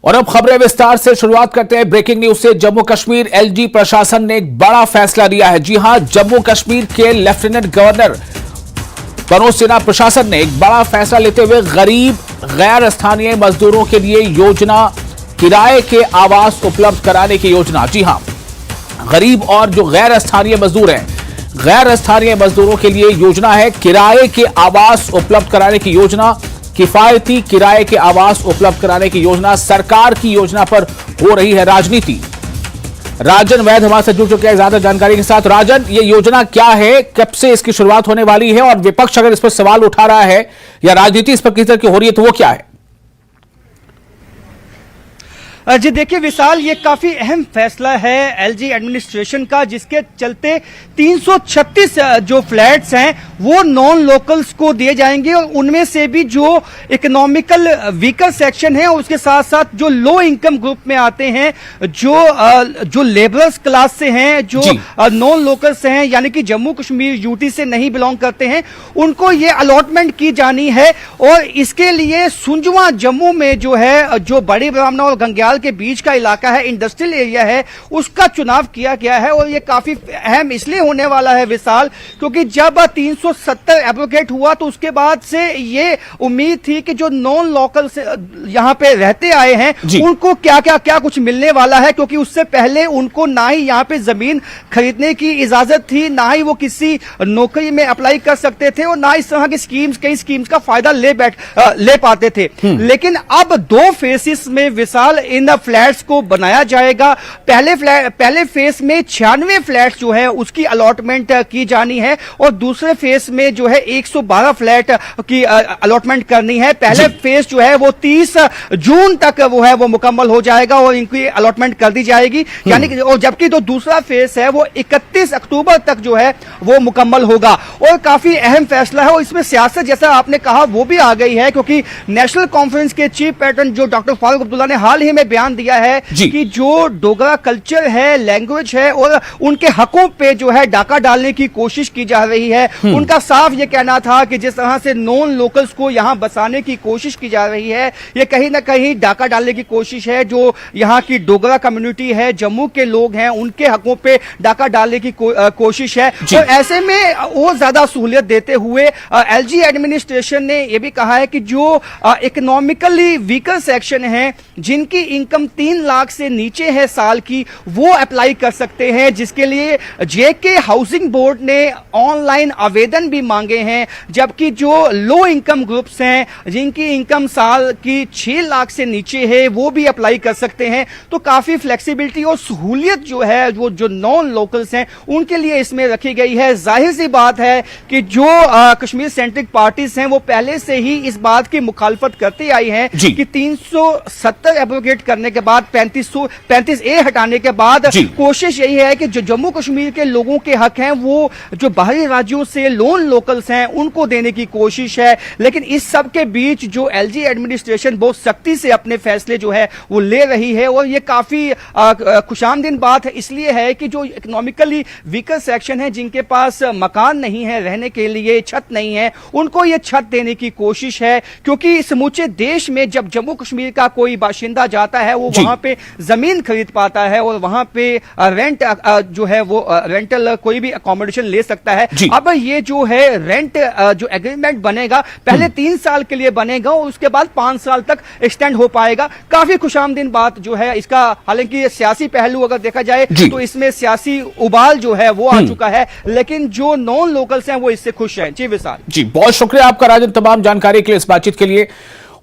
और अब खबरें विस्तार से शुरुआत करते हैं ब्रेकिंग न्यूज से। जम्मू कश्मीर एलजी प्रशासन ने एक बड़ा फैसला लिया है। जी हां, जम्मू कश्मीर के लेफ्टिनेंट गवर्नर मनोज सिन्हा प्रशासन ने एक बड़ा फैसला लेते हुए गरीब गैर स्थानीय मजदूरों के लिए योजना किराए के आवास उपलब्ध कराने की योजना। जी हां, गरीब और जो गैर स्थानीय मजदूर हैं, गैर स्थानीय मजदूरों के लिए योजना है किराए के आवास उपलब्ध कराने की योजना। किफायती किराए के आवास उपलब्ध कराने की योजना, सरकार की योजना पर हो रही है राजनीति। राजन वैद हमारे साथ जुड़ चुके हैं ज्यादा जानकारी के साथ। राजन, ये योजना क्या है, कब से इसकी शुरुआत होने वाली है और विपक्ष अगर इस पर सवाल उठा रहा है या राजनीति इस पर किस तरह की हो रही है तो वो क्या है? जी देखिए विशाल, ये काफी अहम फैसला है एलजी एडमिनिस्ट्रेशन का, जिसके चलते 336 जो फ्लैट्स हैं वो नॉन लोकल्स को दिए जाएंगे और उनमें से भी जो इकोनॉमिकल वीकर सेक्शन है उसके साथ साथ जो लो इनकम ग्रुप में आते हैं, जो लेबरर्स क्लास से हैं, जो नॉन लोकल्स हैं, यानी कि जम्मू कश्मीर यूटी से नहीं बिलोंग करते हैं, उनको ये अलॉटमेंट की जानी है। और इसके लिए सुंजवा जम्मू में जो है, जो बड़ी ब्राह्मणा और गंग्याल के बीच का इलाका है, इंडस्ट्रियल एरिया है, उसका चुनाव किया गया है। और ये काफी अहम इसलिए होने वाला है विशाल, क्योंकि जब 370 एब्रोगेट हुआ तो उसके बाद से ये उम्मीद थी कि जो नॉन लोकल से यहां पे रहते आए हैं उनको क्या कुछ मिलने वाला है, क्योंकि उससे पहले उनको ना ही यहां पे जमीन खरीदने की इजाजत थी, ना ही वो किसी नौकरी में अप्लाई कर सकते थे और ना इस तरह की कई स्कीम्स का फायदा ले पाते थे। लेकिन अब 2 फेसेस में विशाल इन फ्लैट्स को बनाया जाएगा। पहले फेस में 96 फ्लैट्स जो है उसकी अलॉटमेंट की जानी है और दूसरे फेस में जो है 112 फ्लैट की अलॉटमेंट करनी है। पहले फेस जो है वो 30 जून तक वो मुकम्मल हो जाएगा और इनकी अलॉटमेंट कर दी जाएगी, यानी कि, और जबकि जो दूसरा फेस है वो 31 अक्टूबर तक जो है वो मुकम्मल होगा। और काफी अहम फैसला है और इसमें सियासत, जैसा आपने कहा, वो भी आ गई है, क्योंकि नेशनल कॉन्फ्रेंस के चीफ पैटर्न जो डॉक्टर फारूक अब्दुल्ला ने हाल ही में बयान दिया है कि जो डोगरा कल्चर है, लैंग्वेज है और उनके हकों पे जो है डाका डालने की कोशिश की जा रही है। उनका साफ ये कहना था कि जिस तरह से नॉन लोकल्स को यहां बसाने की कोशिश की जा रही है, ये कहीं ना कहीं डाका डालने की कोशिश है। जो यहां की डोगरा कम्युनिटी है, जम्मू के लोग हैं, उनके हकों पे डाका डालने की कोशिश है। और ऐसे में और ज्यादा सहूलियत देते हुए एलजी एडमिनिस्ट्रेशन ने यह भी कहा है कि जो इकोनॉमिकली वीकर सेक्शन है, जिनकी इनकम 3 लाख से नीचे है साल की, वो अप्लाई कर सकते हैं, जिसके लिए जेके हाउसिंग बोर्ड ने ऑनलाइन आवेदन भी मांगे हैं। जबकि जो लो इनकम ग्रुप्स हैं, जिनकी इनकम साल की 6 लाख से नीचे है, वो भी अप्लाई कर सकते हैं। तो काफी फ्लेक्सिबिलिटी और सहूलियत जो है वो जो नॉन लोकल्स हैं उनके लिए इसमें रखी गई है। जाहिर सी बात है कि जो कश्मीर सेंट्रिक पार्टीज हैं वो पहले से ही इस बात की मुखालफत करती आई हैं कि 370 एब्रोगेट करने के बाद 35A हटाने के बाद कोशिश यही है कि जो जम्मू कश्मीर के लोगों के हक हैं वो जो बाहरी राज्यों से लोन लोकल्स हैं उनको देने की कोशिश है। लेकिन इस सब के बीच जो एलजी एडमिनिस्ट्रेशन बहुत सख्ती से अपने फैसले जो है वो ले रही है और ये काफी खुशामदीन बात है, इसलिए है कि जो इकोनॉमिकली वीकर सेक्शन है, जिनके पास मकान नहीं है रहने के लिए, छत नहीं है, उनको ये छत देने की कोशिश है। क्योंकि समूचे देश में जब जम्मू कश्मीर का कोई बाशिंदा जाता है वो वहां पे जमीन खरीद पाता है और वहां पे रेंट जो है वो रेंटल कोई भी अकोमोडेशन ले सकता है। अब ये जो है रेंट जो एग्रीमेंट बनेगा पहले 3 साल के लिए बनेगा और उसके बाद 5 साल तक एक्सटेंड हो पाएगा। काफी खुशामदीन बात जो है इसका, हालांकि सियासी पहलू अगर देखा जाए तो इसमें सियासी उबाल जो है वो आ चुका है, लेकिन जो नॉन लोकल्स हैं वो इससे खुश हैं। जी विशाल जी, बहुत शुक्रिया आपका राजन तमाम जानकारी के लिए, इस बातचीत के लिए।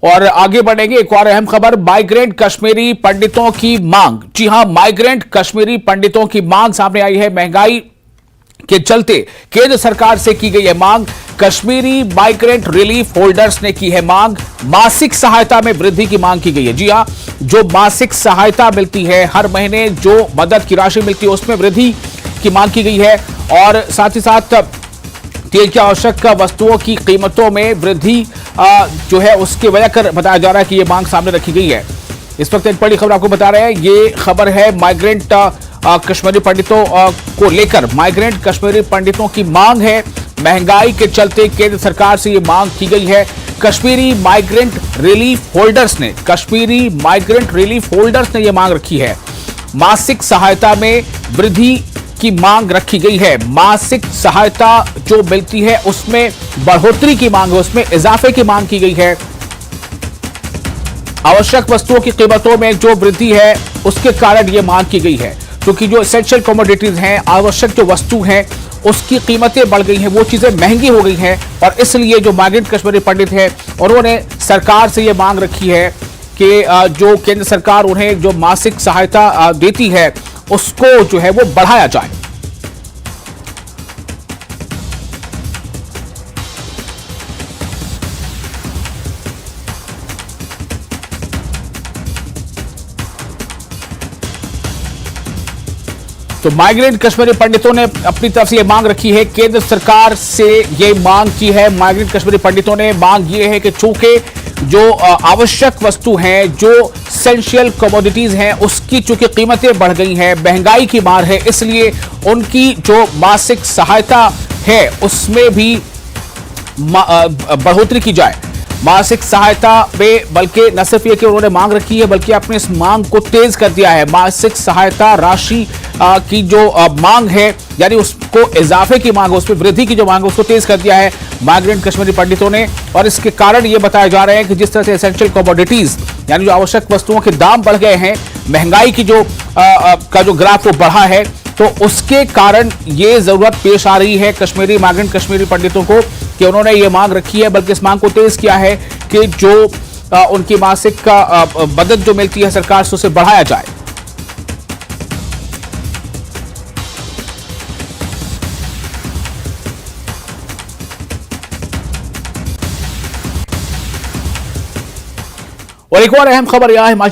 और आगे बढ़ेंगे, एक और अहम खबर, माइग्रेंट कश्मीरी पंडितों की मांग। जी हां, माइग्रेंट कश्मीरी पंडितों की मांग सामने आई है। महंगाई के चलते केंद्र सरकार से की गई है मांग। कश्मीरी माइग्रेंट रिलीफ होल्डर्स ने की है मांग। मासिक सहायता में वृद्धि की मांग की गई है। जी हां, जो मासिक सहायता मिलती है, हर महीने जो मदद की राशि मिलती है उसमें वृद्धि की मांग की गई है। और साथ ही साथ तेल की आवश्यक वस्तुओं की कीमतों में वृद्धि जो है उसकी वजह कर बताया जा रहा है कि यह मांग सामने रखी गई है। इस वक्त एक बड़ी खबर आपको बता रहे हैं, ये खबर है माइग्रेंट कश्मीरी पंडितों को लेकर। माइग्रेंट कश्मीरी पंडितों की मांग है, महंगाई के चलते केंद्र सरकार से ये मांग की गई है कश्मीरी माइग्रेंट रिलीफ होल्डर्स ने यह मांग रखी है। मासिक सहायता में वृद्धि की मांग रखी गई है। मासिक सहायता जो मिलती है उसमें बढ़ोतरी की मांग है, उसमें इजाफे की मांग की गई है। आवश्यक वस्तुओं की कीमतों में जो वृद्धि है उसके कारण यह मांग की गई है, क्योंकि जो एसेंशियल कमोडिटीज हैं, आवश्यक जो वस्तु हैं, उसकी कीमतें बढ़ गई हैं, वो चीजें महंगी हो गई हैं। और इसलिए जो माइग्रेंट कश्मीरी पंडित हैं उन्होंने सरकार से यह मांग रखी है कि जो केंद्र सरकार उन्हें जो मासिक सहायता देती है उसको जो है वो बढ़ाया जाए। तो माइग्रेंट कश्मीरी पंडितों ने अपनी तरफ से यह मांग रखी है, केंद्र सरकार से यह मांग की है। माइग्रेंट कश्मीरी पंडितों ने मांग ये है कि चूंकि जो आवश्यक वस्तु हैं, जो एसेंशियल कमोडिटीज हैं, उसकी चूंकि कीमतें बढ़ गई हैं, महंगाई की मार है, इसलिए उनकी जो मासिक सहायता है उसमें भी बढ़ोतरी की जाए। मासिक सहायता में बल्कि न सिर्फ ये कि उन्होंने मांग रखी है, बल्कि अपने इस मांग को तेज कर दिया है। मासिक सहायता राशि की जो मांग है, यानी उसको इजाफे की मांग है, उसमें वृद्धि की जो मांग है, उसको तेज कर दिया है माइग्रेंट कश्मीरी पंडितों ने। और इसके कारण ये बताया जा रहा है कि जिस तरह से एसेंशियल कमोडिटीज यानी जो आवश्यक वस्तुओं के दाम बढ़ गए हैं, महंगाई की जो का जो ग्राफ वो बढ़ा है, तो उसके कारण ये जरूरत पेश आ रही है कश्मीरी माइग्रेंट कश्मीरी पंडितों को कि उन्होंने ये मांग रखी है, बल्कि इस मांग को तेज किया है कि जो उनकी मासिक का मदद जो मिलती है सरकार से, उसे बढ़ाया जाए। और एक और अहम खबर यह है,